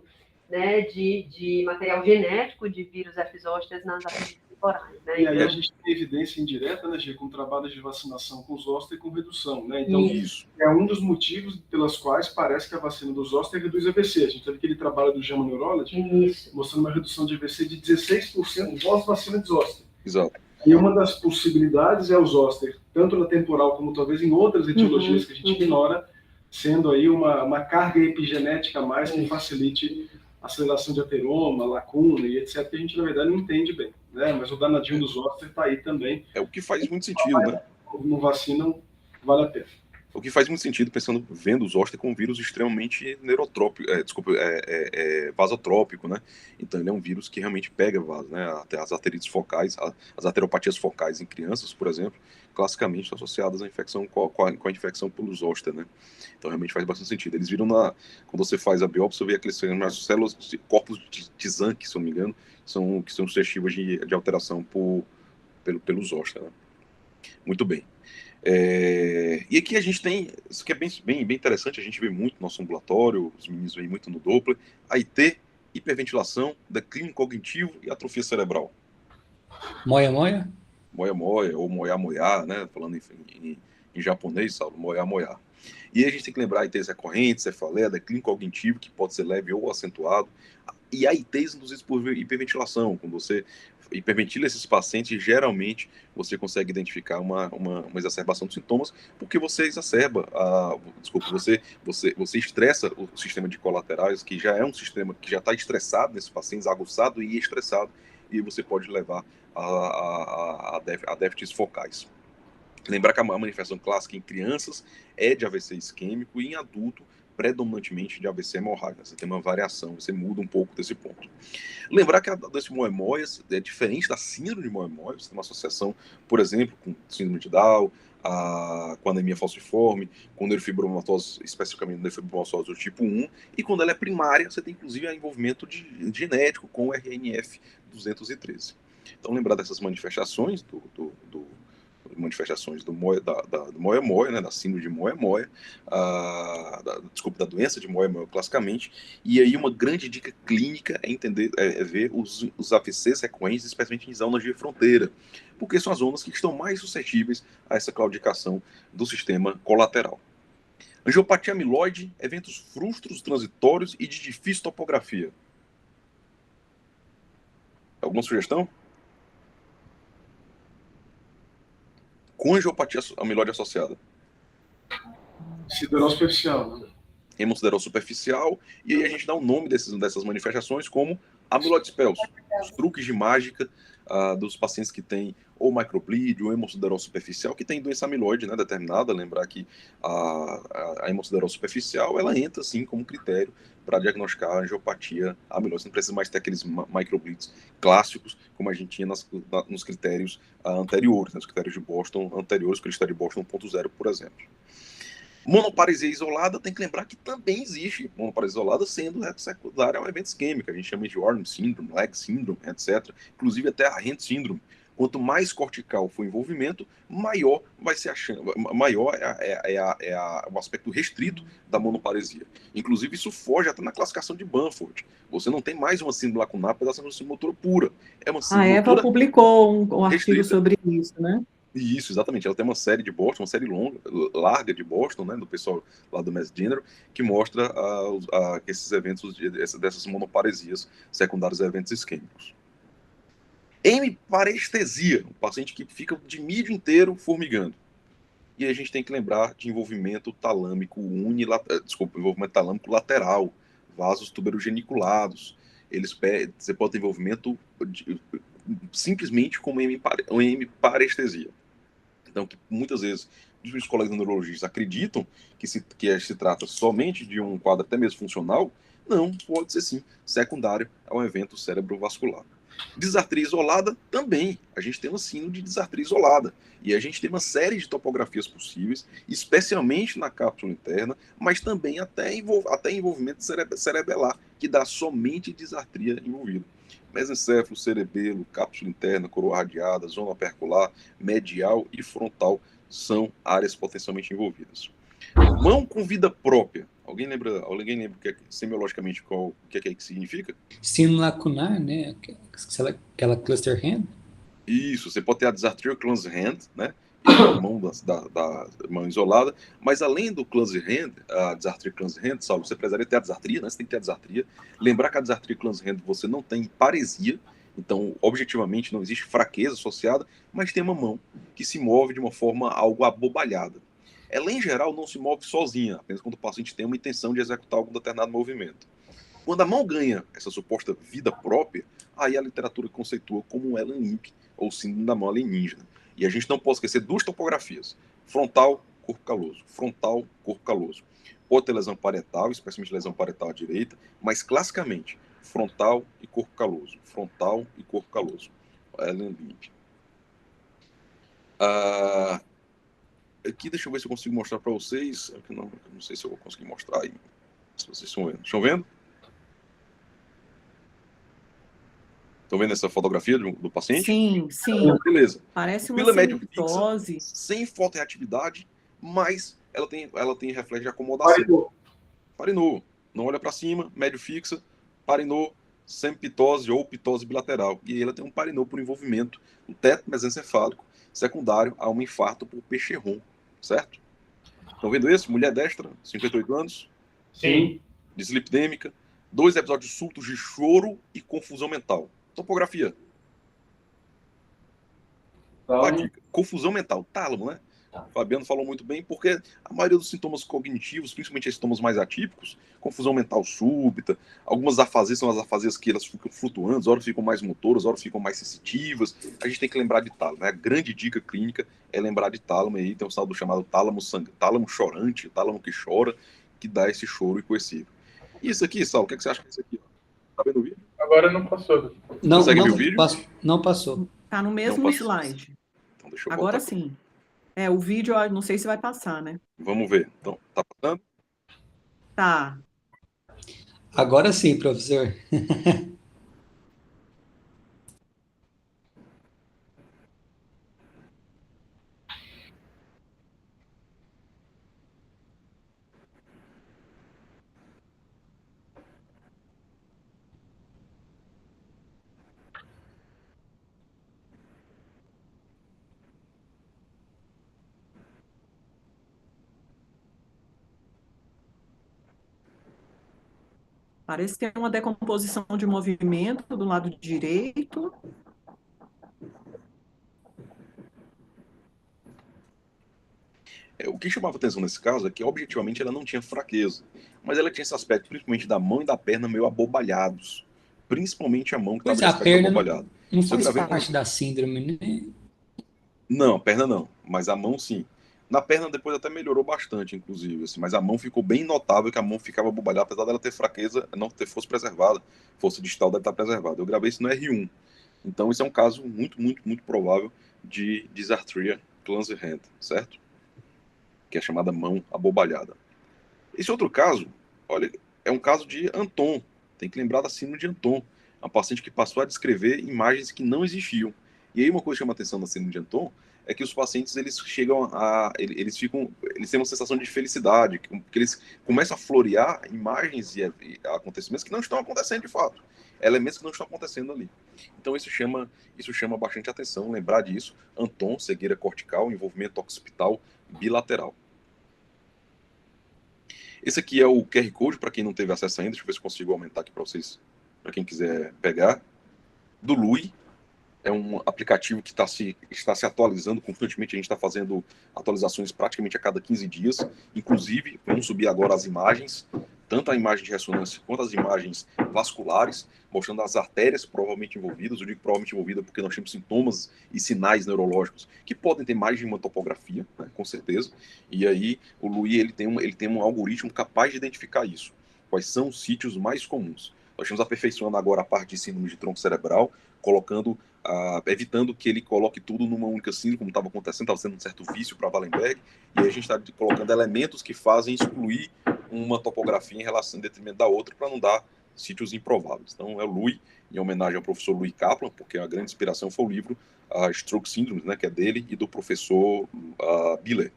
né, de material genético de vírus F zoster nas arterites temporais. Né? E aí a Então, gente tem evidência indireta, né, Gê, com trabalhos de vacinação com zoster e com redução, né? Então, Isso. é um dos motivos pelos quais parece que a vacina do zoster reduz AVC. A gente teve aquele trabalho do JAMA Neurology, isso. mostrando uma redução de AVC de 16% pós-vacina de zoster. Exato. E uma das possibilidades é o zoster, tanto na temporal como talvez em outras etiologias que a gente ignora, sendo aí uma carga epigenética a mais que facilite a aceleração de ateroma, lacuna e etc, que a gente na verdade não entende bem, né? Mas o danadinho do zoster está aí também. É o que faz muito sentido, né? Não vacinam, vale a pena. O que faz muito sentido, vendo o zoster como um vírus extremamente neurotrópico, vasotrópico, né? Então ele é um vírus que realmente pega vaso, né? Até as arterites focais, as ateropatias focais em crianças, por exemplo, classicamente estão associadas à infecção com a infecção pelo zoster, né? Então realmente faz bastante sentido. Eles viram quando você faz a biópsia, você vê aqueles células, corpos de Zanck, se não me engano, que são suscetíveis de alteração pelo zoster, né? Muito bem. E aqui a gente tem, isso que é bem interessante, a gente vê muito no nosso ambulatório, os meninos veem muito no Doppler, AIT, hiperventilação, declínio cognitivo e atrofia cerebral. Moia-moia? Moia-moia, ou moia-moia, né? Falando em japonês, Saulo, moia-moia. E aí a gente tem que lembrar AITs recorrentes, cefaleia, declínio cognitivo, que pode ser leve ou acentuado, e AITs induzidos por hiperventilação. Quando você hiperventila esses pacientes, geralmente você consegue identificar uma exacerbação dos sintomas, porque você exacerba, você estressa o sistema de colaterais, que já é um sistema que já está estressado nesses pacientes, aguçado e estressado, e você pode levar a déficits focais. Lembrar que a manifestação clássica em crianças é de AVC isquêmico e em adulto, predominantemente de AVC hemorrágico. Você tem uma variação, você muda um pouco desse ponto. Lembrar que a doença de Moemoias é diferente da síndrome de Moemoias. Você tem uma associação, por exemplo, com síndrome de Down, com anemia falciforme, com neurofibromatose, especificamente neurofibromatose do tipo 1, e quando ela é primária, você tem inclusive envolvimento genético com o RNF 213. Então, lembrar dessas manifestações do Moia-Moia, né, da síndrome de Moia-Moia, da doença de Moia-Moia classicamente, e aí uma grande dica clínica é entender, ver os AVCs recorrentes, especialmente em zonas de fronteira, porque são as zonas que estão mais suscetíveis a essa claudicação do sistema colateral. Angiopatia amiloide, eventos frustros transitórios e de difícil topografia. Alguma sugestão? Com angiopatia amiloide associada. Sideral superficial, né? Hemosideral superficial, e aí a gente dá o nome dessas manifestações como amiloides pelso, os truques de mágica dos pacientes que têm ou microbleed ou hemosideral superficial, que tem doença amiloide, né, determinada. Lembrar que a hemosideral superficial, ela entra, sim, como critério para diagnosticar a angiopatia amiloide. Você não precisa mais ter aqueles microbleeds clássicos, como a gente tinha nos critérios anteriores, nos critérios de Boston anteriores, o critério de Boston 1.0, por exemplo. Monoparesia isolada, tem que lembrar que também existe monoparesia isolada sendo secundária a um evento isquêmico. A gente chama de Warm Syndrome, Leg Syndrome, etc. Inclusive até a Rent Syndrome. Quanto mais cortical for o envolvimento, maior vai ser maior o aspecto restrito da monoparesia. Inclusive, isso foge até na classificação de Banford. Você não tem mais uma síndrome lacunar pela síndrome motora pura. É uma síndrome A Eva publicou um artigo sobre isso, né? Isso, exatamente. Ela tem uma série de Boston, uma série larga de Boston, né, do pessoal lá do Mass General, que mostra esses eventos, dessas monoparesias secundárias a eventos isquêmicos. Hemiparestesia, um paciente que fica de mídio inteiro formigando. E aí a gente tem que lembrar de envolvimento talâmico envolvimento talâmico lateral, vasos tuberogeniculados. Você pode ter envolvimento simplesmente como hemiparestesia. Então, que muitas vezes os colegas neurologistas acreditam que se trata somente de um quadro até mesmo funcional, não, pode ser sim, secundário a um evento cerebrovascular. Disartria isolada também. A gente tem uma síndrome de disartria isolada. E a gente tem uma série de topografias possíveis, especialmente na cápsula interna, mas também até envolvimento cerebelar, que dá somente disartria envolvida. Mesencéfalo, cerebelo, cápsula interna, coroa radiada, zona opercular, medial e frontal são áreas potencialmente envolvidas. Mão com vida própria. Alguém lembra semiologicamente o que significa? Sino lacunar, né? Aquela cluster hand. Isso, você pode ter a disartria clumsy hand, né? A mão da mão isolada, mas além do clumsy hand, a disartria clumsy hand, Saulo, você precisaria ter a disartria, né? Você tem que ter a disartria. Lembrar que a disartria clumsy hand você não tem paresia, então objetivamente não existe fraqueza associada, mas tem uma mão que se move de uma forma algo abobalhada. Ela, em geral, não se move sozinha, apenas quando o paciente tem uma intenção de executar algum determinado movimento. Quando a mão ganha essa suposta vida própria, aí a literatura conceitua como um Ellen Limp, ou síndrome da mão alienígena. E a gente não pode esquecer duas topografias: frontal, corpo caloso. Frontal, corpo caloso. Pode ter lesão parietal, especialmente lesão parietal à direita, mas classicamente, frontal e corpo caloso. Frontal e corpo caloso. Ellen Limp. Aqui, deixa eu ver se eu consigo mostrar para vocês. Não sei se eu vou conseguir mostrar aí. Se vocês estão vendo. Estão vendo? Estão vendo essa fotografia do paciente? Sim, sim. Beleza. Parece uma Pupila médio cinetose. fixa, sem fotoreatividade, mas ela tem reflexo de acomodação. Parinou. Não olha para cima, médio fixa, parinou, sempitose ou pitose bilateral. E ela tem um parinou por envolvimento do teto mesencefálico, secundário a um infarto por Pécheron, certo? Estão vendo esse? Mulher destra, 58 anos. Sim. Dislipidêmica. 2 episódios súbitos de choro e confusão mental. Topografia. A dica. Confusão mental. Tálamo, né? O Fabiano falou muito bem, porque a maioria dos sintomas cognitivos, principalmente esses sintomas mais atípicos, confusão mental súbita, algumas afasias são as afasias que elas ficam flutuantes, horas ficam mais motoras, horas ficam mais sensitivas. A gente tem que lembrar de tálamo, né? A grande dica clínica é lembrar de tálamo, e aí tem um saldo chamado tálamo chorante, tálamo que chora, que dá esse choro incoercível. E isso aqui, Saulo, o que você acha disso aqui? Tá vendo o vídeo? Agora não passou. Não, consegue ver o vídeo? Não passou. Tá no mesmo slide. Então, deixa eu Agora voltar. sim. O vídeo, eu não sei se vai passar, né? Vamos ver. Então, tá passando? Tá. Agora sim, professor. Parece que tem uma decomposição de movimento do lado direito. O que chamava atenção nesse caso é que, objetivamente, ela não tinha fraqueza, mas ela tinha esse aspecto, principalmente da mão e da perna, meio abobalhados. Principalmente a mão, que Pois estava a nesse aspecto perna abobalhado. não Você faz tá vendo? parte da síndrome, né? Não, a perna não, mas a mão sim. Na perna depois até melhorou bastante, inclusive, assim, mas a mão ficou bem notável, que a mão ficava abobalhada, apesar dela ter fraqueza, não ter força preservada. Força distal deve estar preservada. Eu gravei isso no R1. Então, isso é um caso muito, muito, muito provável de disartria clumsy hand, certo? Que é chamada mão abobalhada. Esse outro caso, olha, é um caso de Anton. Tem que lembrar da síndrome de Anton. É uma paciente que passou a descrever imagens que não existiam. E aí uma coisa que chama a atenção da síndrome de Anton é que os pacientes, eles têm uma sensação de felicidade, que eles começam a florear imagens e acontecimentos que não estão acontecendo de fato. Elementos que não estão acontecendo ali. Então isso chama bastante atenção, lembrar disso. Anton, cegueira cortical, envolvimento occipital bilateral. Esse aqui é o QR Code, para quem não teve acesso ainda. Deixa eu ver se consigo aumentar aqui para vocês, para quem quiser pegar. Do LUI. É um aplicativo que está se atualizando constantemente. A gente está fazendo atualizações praticamente a cada 15 dias. Inclusive, vamos subir agora as imagens tanto a imagem de ressonância quanto as imagens vasculares, mostrando as artérias provavelmente envolvidas. Eu digo provavelmente envolvidas porque nós temos sintomas e sinais neurológicos que podem ter mais de uma topografia, né, com certeza. E aí o Louis ele tem um algoritmo capaz de identificar isso. Quais são os sítios mais comuns? Nós estamos aperfeiçoando agora a parte de síndrome de tronco cerebral, evitando que ele coloque tudo numa única síndrome, como estava acontecendo, estava sendo um certo vício para Wallenberg, e aí a gente está colocando elementos que fazem excluir uma topografia em relação em detrimento da outra, para não dar sítios improváveis. Então é o Louis, em homenagem ao professor Louis Kaplan, porque a grande inspiração foi o livro Stroke Syndrome, né, que é dele, e do professor Biller.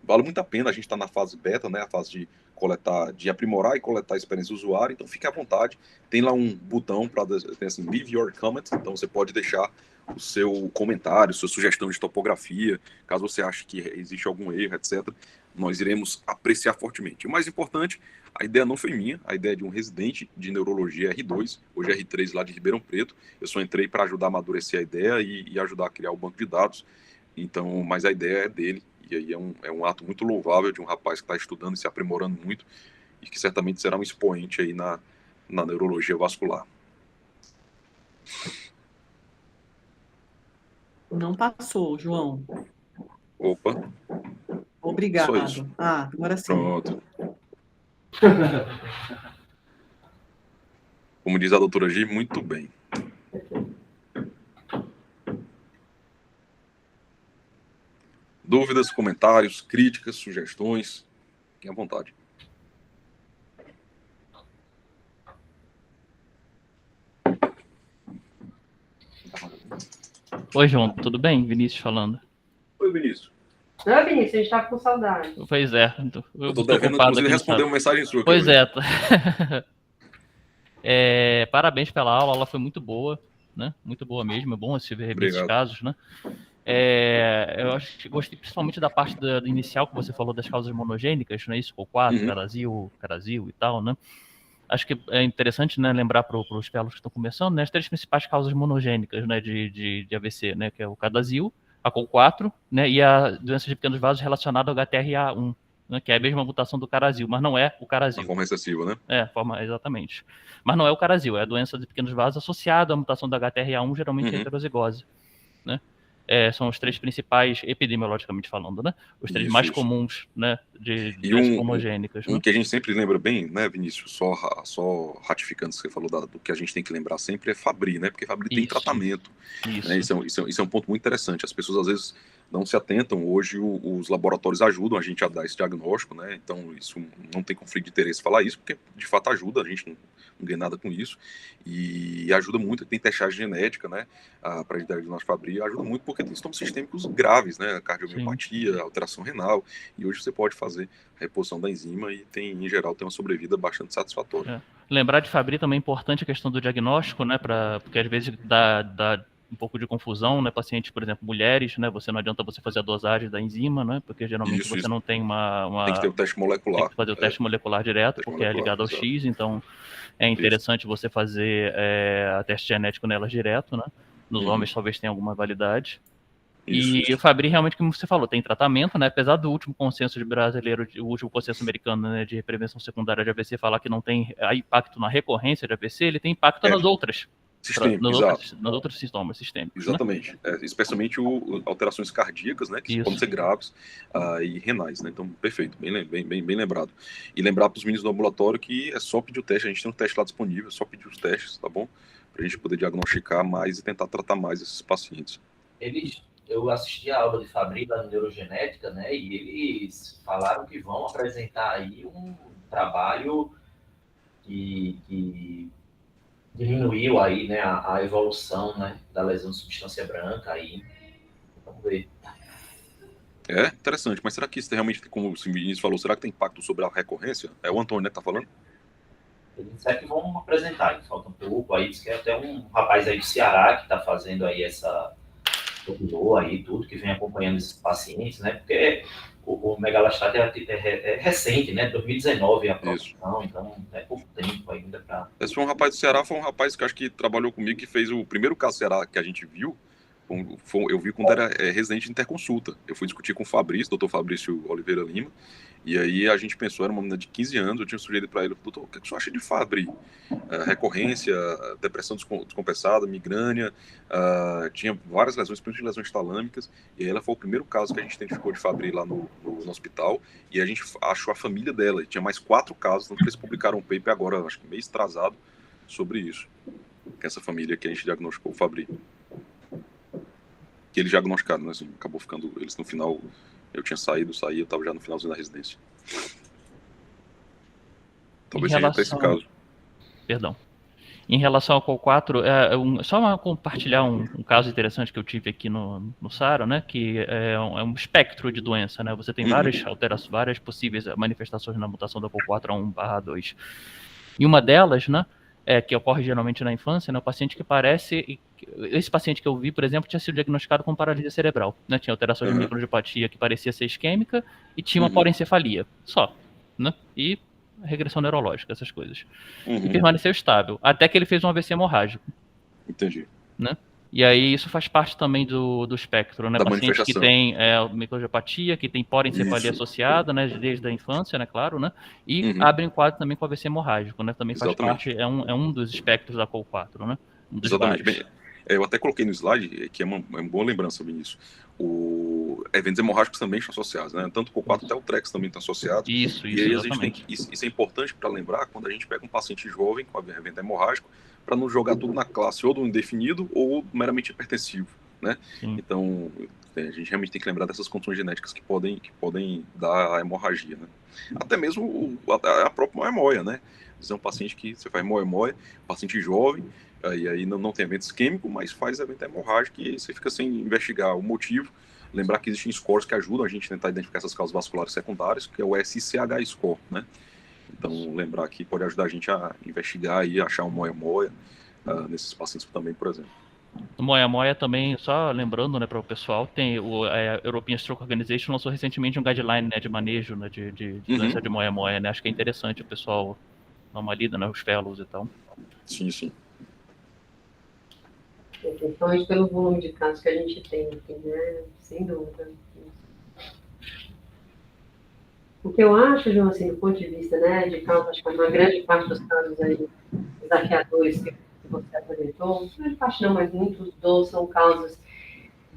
Vale muito a pena, a gente está na fase beta, né, a fase de coletar, de aprimorar e coletar a experiência do usuário, então fique à vontade. Tem lá um botão para, tem assim, leave your comment, então você pode deixar o seu comentário, sua sugestão de topografia, caso você ache que existe algum erro, etc. Nós iremos apreciar fortemente. O mais importante, a ideia não foi minha, a ideia é de um residente de neurologia R2, hoje é R3 lá de Ribeirão Preto. Eu só entrei para ajudar a amadurecer a ideia e ajudar a criar o banco de dados, então, mas a ideia é dele. E aí é um ato muito louvável de um rapaz que está estudando e se aprimorando muito e que certamente será um expoente aí na neurologia vascular. Não passou, João. Opa. Obrigado. Só isso. Agora sim. Pronto. Como diz a doutora Gi, muito bem. Dúvidas, comentários, críticas, sugestões, fiquem à vontade. Oi, João, tudo bem? Vinícius falando. Oi, Vinícius. Não, Vinícius, a gente tá com saudade. Pois é. Eu tô devendo, inclusive, responder uma mensagem sua. Pois é. Parabéns pela aula, a aula foi muito boa, né? Muito boa mesmo, é bom ver esses casos, né? Eu acho que gostei principalmente da parte do inicial que você falou das causas monogênicas, né? Isso, COL4, Carazil e tal, né? Acho que é interessante, né, lembrar para os fellows que estão começando, né, as três principais causas monogênicas, né, de AVC, né, que é o Cadazil, a COL4, né, e a doença de pequenos vasos relacionada ao HTRA1, né, que é a mesma mutação do Carazil, mas não é o Carazil. A forma recessiva, né? Exatamente. Mas não é o Carazil, é a doença de pequenos vasos associada à mutação da HTRA1, geralmente heterozigose, né? São os três principais, epidemiologicamente falando, né? Os três mais comuns, né, de doenças monogênicas. Que a gente sempre lembra bem, né, Vinícius, só ratificando o que você falou do que a gente tem que lembrar sempre, é Fabry, né? Porque Fabry tem tratamento. Né? Isso é um ponto muito interessante. As pessoas, às vezes, não se atentam. Hoje, os laboratórios ajudam a gente a dar esse diagnóstico, né? Então, isso não tem conflito de interesse falar isso, porque, de fato, ajuda. A gente não ganha nada com isso. E ajuda muito. Tem testagem genética, né? Para diagnóstico de Fabry, ajuda muito porque tem sintomas sistêmicos graves, né? Cardiomiopatia, alteração renal. E hoje você pode fazer a reposição da enzima e em geral, tem uma sobrevida bastante satisfatória. Lembrar de Fabry também é importante a questão do diagnóstico, né? Porque às vezes dá um pouco de confusão, né? Pacientes, por exemplo, mulheres, né? Você não adianta você fazer a dosagem da enzima, né? Porque geralmente você não tem uma... Tem que ter o teste molecular. Tem que fazer o teste molecular direto, porque é ligado ao X, então é interessante você fazer a teste genético nelas direto, né? Nos homens talvez tenha alguma validade. E o Fabry, realmente, como você falou, tem tratamento, né? Apesar do último consenso brasileiro, o último consenso americano, né, de prevenção secundária de AVC falar que não tem impacto na recorrência de AVC, ele tem impacto nas outras. Nas outras sintomas sistêmicos. Exatamente. Né? Especialmente alterações cardíacas, né? Que podem ser graves e renais, né? Então, perfeito, bem lembrado. E lembrar para os meninos do ambulatório que é só pedir o teste, a gente tem um teste lá disponível, é só pedir os testes, tá bom? Para a gente poder diagnosticar mais e tentar tratar mais esses pacientes. Eu assisti a aula de Fabry da neurogenética, né? E eles falaram que vão apresentar aí um trabalho que diminuiu aí, né, a evolução, né, da lesão de substância branca aí. Vamos ver. É interessante, mas será que isso realmente, como o Vinícius falou, será que tem impacto sobre a recorrência? É o Antônio, né, que tá falando? Eles disseram que vão apresentar, falta um pouco aí, diz que é até um rapaz aí do Ceará que tá fazendo aí aí tudo, que vem acompanhando esses pacientes, né, porque o megalostat é recente, né? 2019 a produção, então é pouco tempo ainda para... Esse foi um rapaz do Ceará, foi um rapaz que acho que trabalhou comigo, que fez o primeiro caso do Ceará que a gente viu, Eu vi quando era residente de interconsulta. Eu fui discutir com o Fabrício, doutor Fabrício Oliveira Lima, e aí a gente pensou, era uma menina de 15 anos, eu tinha sugerido para ele, doutor, o que você acha de Fabry? Recorrência, depressão descompensada, migrânia, tinha várias lesões, principalmente lesões talâmicas, e aí ela foi o primeiro caso que a gente identificou de Fabry lá no hospital, e a gente achou a família dela, e tinha mais 4 casos, então eles publicaram um paper agora, acho que mês atrasado, sobre isso, que essa família que a gente diagnosticou o Fabry. Que eles diagnosticaram, né? Assim, acabou ficando eles no final. Eu tinha saí, eu estava já no finalzinho da residência. Talvez seja até esse caso. Perdão. Em relação ao COL4, só compartilhar um caso interessante que eu tive aqui no SARA, né? Que é um espectro de doença, né? Você tem várias possíveis manifestações na mutação da COL4A1/2. E uma delas, né? Que ocorre geralmente na infância, né? O paciente que parece... Esse paciente que eu vi, por exemplo, tinha sido diagnosticado com paralisia cerebral, né? Tinha alteração de microangiopatia que parecia ser isquêmica e tinha uma porencefalia, só, né? E regressão neurológica, essas coisas. E permaneceu estável, até que ele fez um AVC hemorrágico. Entendi. Né? E aí isso faz parte também do espectro, né? Paciente que tem microangiopatia, que tem porencefalia associada, né? Desde a infância, né? Claro, né? E abre um quadro também com AVC hemorrágico, né? Também faz parte, é um dos espectros da COL4, né? Exatamente. Bem, eu até coloquei no slide, que é uma boa lembrança sobre isso. Eventos hemorrágicos também estão associados, né? Tanto o COL4 até o TREX também estão associados. Isso, e aí a gente tem que, isso é importante para lembrar quando a gente pega um paciente jovem com evento hemorrágico, para não jogar tudo na classe ou do indefinido ou meramente hipertensivo, né? Sim. Então, a gente realmente tem que lembrar dessas condições genéticas que podem dar a hemorragia, né? Até mesmo a própria moia-moia, né? Você é um paciente que você faz moia-moia, paciente jovem, e aí não tem evento isquêmico, mas faz evento hemorrágico e você fica sem investigar o motivo. Lembrar que existem scores que ajudam a gente a tentar identificar essas causas vasculares secundárias, que é o SCH score, né? Então, lembrar que pode ajudar a gente a investigar e achar um moia-moia nesses pacientes também, por exemplo. O moia-moia também, só lembrando, né, para o pessoal, tem a European Stroke Organization lançou recentemente um guideline, né, de manejo, né, de doença de moia-moia, né? Acho que é interessante o pessoal dar uma lida, né, os fellows e tal. Sim, sim. Principalmente pelo volume de casos que a gente tem aqui, né? Sem dúvida. O que eu acho, João, assim, do ponto de vista, né, de casos, acho que uma grande parte dos casos aí, desafiadores que você apresentou, grande parte não, mas muitos dos são casos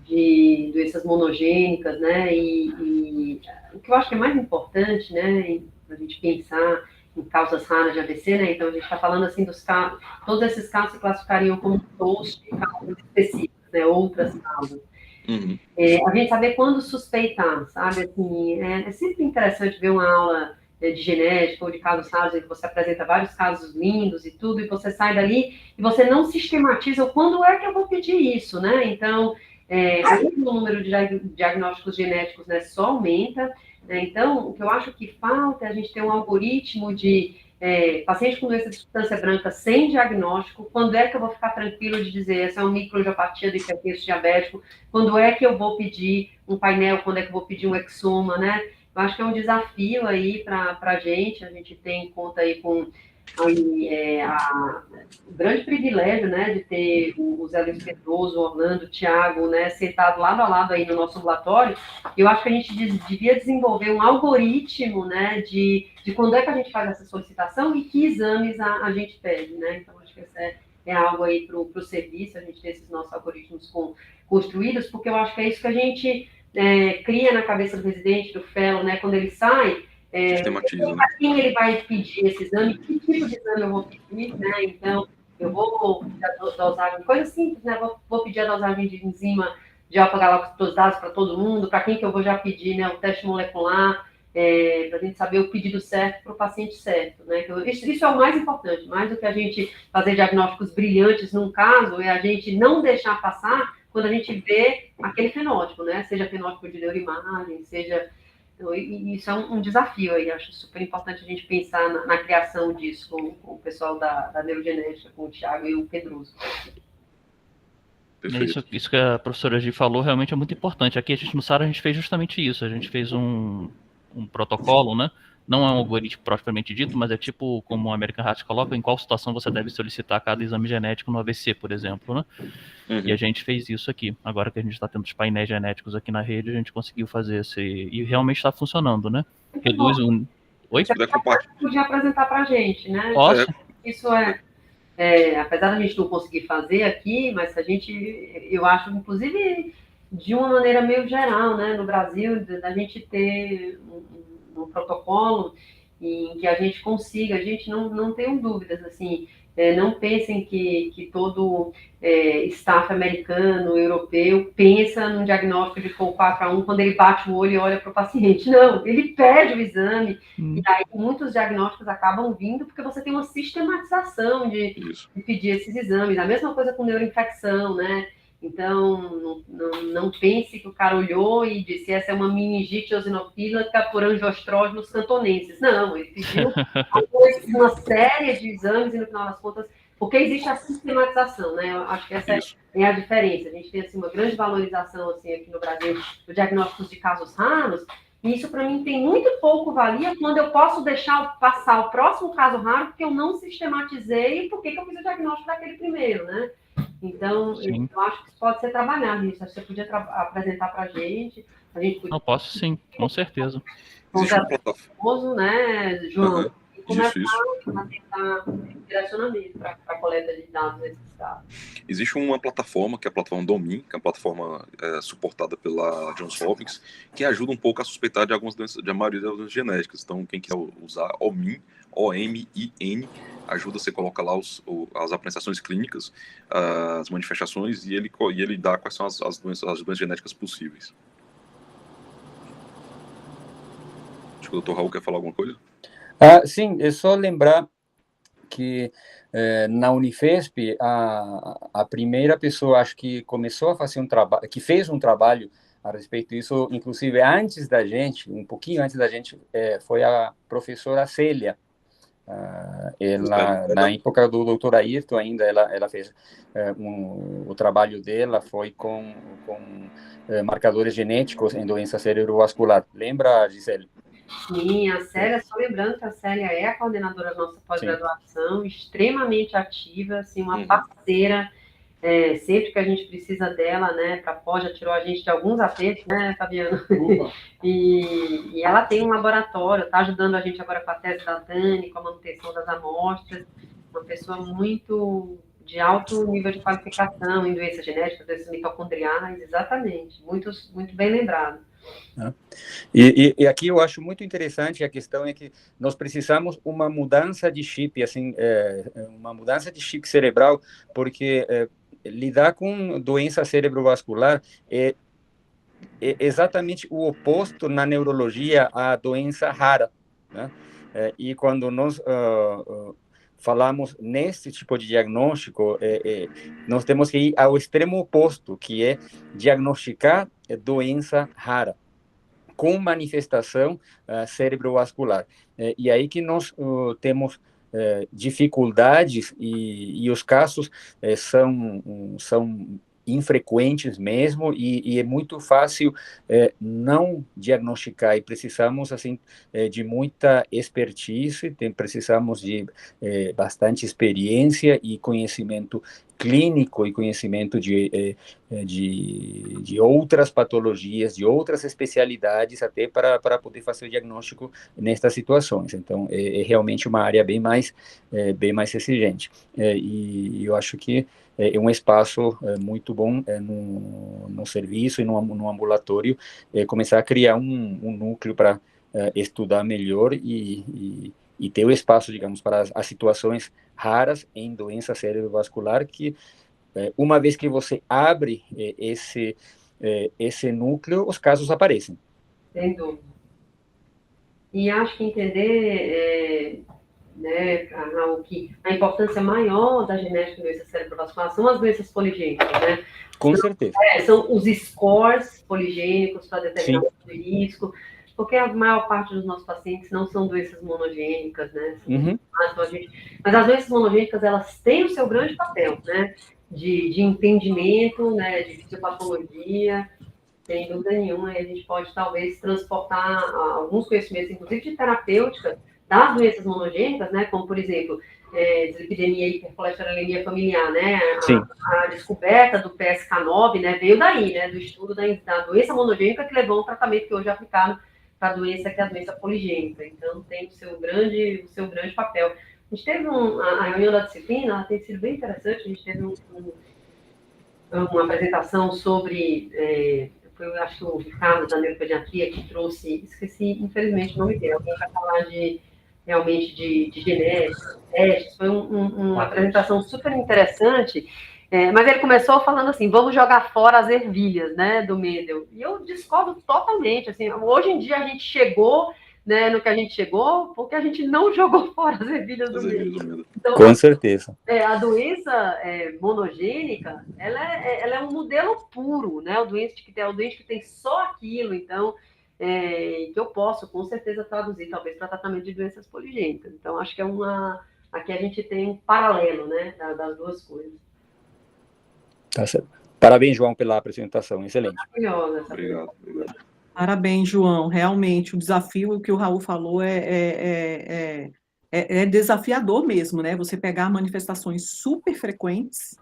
de doenças monogênicas, né, e o que eu acho que é mais importante, né, para a gente pensar em causas raras de AVC, né, então a gente está falando, assim, dos casos, todos esses casos se classificariam como todos de causas específicas, né, outras causas. A gente saber quando suspeitar, sabe, assim, é sempre interessante ver uma aula de genética ou de casos raros em que você apresenta vários casos lindos e tudo, e você sai dali e você não sistematiza o quando é que eu vou pedir isso, né, então, o número de diagnósticos genéticos, né, só aumenta, né, então, o que eu acho que falta é a gente ter um algoritmo de paciente com doença de substância branca sem diagnóstico, quando é que eu vou ficar tranquilo de dizer essa é uma microangiopatia do hipertenso diabético, quando é que eu vou pedir um painel, quando é que eu vou pedir um exoma, né? Eu acho que é um desafio aí para a gente tem em conta aí com o grande privilégio, né, de ter o Zé Luiz Pedroso, o Orlando, o Thiago, né, sentado lado a lado aí no nosso ambulatório. Eu acho que a gente devia desenvolver um algoritmo, né, de quando é que a gente faz essa solicitação e que exames a gente pede, né, então acho que essa é algo aí para o serviço, a gente ter esses nossos algoritmos construídos, porque eu acho que é isso que a gente cria na cabeça do residente, do fellow, né, quando ele sai, sistematiza, né? A quem ele vai pedir esse exame, que tipo de exame eu vou pedir, né? Então, eu vou pedir a dosagem, coisa simples, né? Vou pedir a dosagem de enzima de alfa-galactosidase para todo mundo, para quem que eu vou já pedir, né, o teste molecular, para a gente saber o pedido certo para o paciente certo, né? Isso é o mais importante, mais do que a gente fazer diagnósticos brilhantes num caso, é a gente não deixar passar quando a gente vê aquele fenótipo, né? Seja fenótipo de neuroimagem, seja... Isso é um desafio aí, acho super importante a gente pensar na criação disso com o pessoal da neurogenética, com o Thiago e o Pedroso. Isso que a professora Gi falou realmente é muito importante. Aqui a gente no SARA a gente fez justamente isso, a gente fez um protocolo, né, Não é um algoritmo propriamente dito, mas é tipo como o American Heart coloca, em qual situação você deve solicitar cada exame genético no AVC, por exemplo, né? E a gente fez isso aqui. Agora que a gente está tendo os painéis genéticos aqui na rede, a gente conseguiu fazer esse... E realmente está funcionando, né? Reduz um... Oi? Você podia apresentar para a gente, né? Posso? Isso apesar da gente não conseguir fazer aqui, mas eu acho, inclusive, de uma maneira meio geral, né? No Brasil, da gente ter um protocolo em que a gente consiga, a gente não tenho dúvidas, assim, não pensem que todo staff americano, europeu, pensa num diagnóstico de Col 4A1 quando ele bate o olho e olha para o paciente. Não, ele pede o exame, e aí muitos diagnósticos acabam vindo porque você tem uma sistematização de pedir esses exames. A mesma coisa com neuroinfecção, né? Então, não pense que o cara olhou e disse essa é uma meningite eosinofílica por angiostrógenos cantonenses. Não, ele pediu uma série de exames e, no final das contas, porque existe a sistematização, né? Eu acho que essa é a diferença. A gente tem, assim, uma grande valorização, assim, aqui no Brasil, do diagnóstico de casos raros, e isso, para mim, tem muito pouco valia quando eu posso deixar passar o próximo caso raro porque eu não sistematizei e porque eu fiz o diagnóstico daquele primeiro, né? Então, eu acho que isso pode ser trabalhado nisso. Você podia apresentar para a gente podia... Não, posso sim, com certeza. Existe uma plataforma, né, João? E começar isso. a tentar direcionamento para a coleta de dados nesses casos. Existe uma plataforma, que é a plataforma DOMIN, que é uma plataforma suportada pela Johns Hopkins, que ajuda um pouco a suspeitar de algumas doenças, de a maioria das doenças genéticas. Então, quem quer usar OMIN, OMIN, ajuda, você coloca lá as apresentações clínicas, as manifestações, e ele dá quais são as doenças genéticas possíveis. Acho que o Dr. Raul quer falar alguma coisa? Sim, é só lembrar que na Unifesp, a primeira pessoa, acho que começou a fazer um trabalho, que fez um trabalho a respeito disso, inclusive antes da gente, um pouquinho antes da gente, foi a professora Célia. Ela, na época do Dr. Ayrton ainda, ela fez o trabalho dela foi com marcadores genéticos em doença cerebrovascular. Lembra, Gisele? Sim, a Célia, só lembrando que a Célia é a coordenadora da nossa pós-graduação, extremamente ativa, assim, uma parceira, sempre que a gente precisa dela, né, para pós, já tirou a gente de alguns apertos, né, Fabiano? E ela tem um laboratório, está ajudando a gente agora com a tese da Dani, com a manutenção das amostras, uma pessoa muito de alto nível de qualificação em doenças genéticas, doenças mitocondriais, exatamente, muito bem lembrado. E aqui eu acho muito interessante a questão é que nós precisamos uma mudança de chip, assim, uma mudança de chip cerebral, porque lidar com doença cerebrovascular é exatamente o oposto na neurologia à doença rara, né? E quando nós falamos nesse tipo de diagnóstico, nós temos que ir ao extremo oposto, que é diagnosticar doença rara, com manifestação cerebrovascular. E aí que nós temos dificuldades e os casos são infrequentes mesmo e é muito fácil não diagnosticar e precisamos assim de muita expertise, precisamos de bastante experiência e conhecimento clínico e conhecimento de outras patologias, de outras especialidades, até para poder fazer o diagnóstico nestas situações. Então, é realmente uma área bem mais exigente. E eu acho que é um espaço muito bom no serviço e no ambulatório, começar a criar um núcleo para estudar melhor e ter o espaço, digamos, para as situações raras em doença cerebrovascular, que uma vez que você abre esse núcleo, os casos aparecem. Sem dúvida. E acho que entender, Raul, que a importância maior da genética em doença cerebrovascular são as doenças poligênicas, né? Com certeza. São os scores poligênicos para determinar o risco, porque a maior parte dos nossos pacientes não são doenças monogênicas, né? Mas as doenças monogênicas, elas têm o seu grande papel, né? De entendimento, né? De fisiopatologia. Sem dúvida nenhuma, a gente pode talvez transportar alguns conhecimentos, inclusive de terapêutica, das doenças monogênicas, né, como, por exemplo, dislipidemia e hipercolesterolemia familiar, né, a descoberta do PSK9, né, veio daí, né, do estudo da doença monogênica que levou ao tratamento que hoje é aplicado para a doença, que é a doença poligênica. Então, tem o seu grande papel. A gente teve a reunião da disciplina, ela tem sido bem interessante, a gente teve uma apresentação sobre, eu acho que o Ricardo da Neuropediatria que trouxe, esqueci, infelizmente, o nome dele, alguém vai falar realmente de genética, testes, foi uma apresentação super interessante, mas ele começou falando assim, vamos jogar fora as ervilhas, né, do Mendel, e eu discordo totalmente, assim, hoje em dia a gente chegou, né, no que a gente chegou, porque a gente não jogou fora as ervilhas do Mendel. Então, com certeza. A doença monogênica, ela é um modelo puro, né, o doente que tem só aquilo, então, que eu posso, com certeza, traduzir, talvez, para tratamento de doenças poligênicas. Então, acho que aqui a gente tem um paralelo, né, das duas coisas. Tá certo. Parabéns, João, pela apresentação, excelente. Maravilhosa. Obrigado. Parabéns, João. Realmente, o desafio que o Raul falou é desafiador mesmo, né? Você pegar manifestações super frequentes,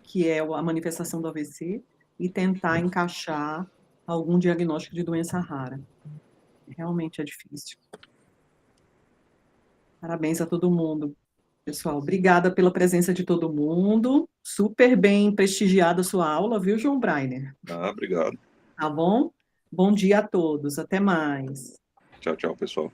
que é a manifestação do AVC, e tentar encaixar algum diagnóstico de doença rara. Realmente é difícil. Parabéns a todo mundo. Pessoal, obrigada pela presença de todo mundo. Super bem prestigiada a sua aula, viu, João Brainer? Obrigado. Tá bom? Bom dia a todos. Até mais. Tchau, pessoal.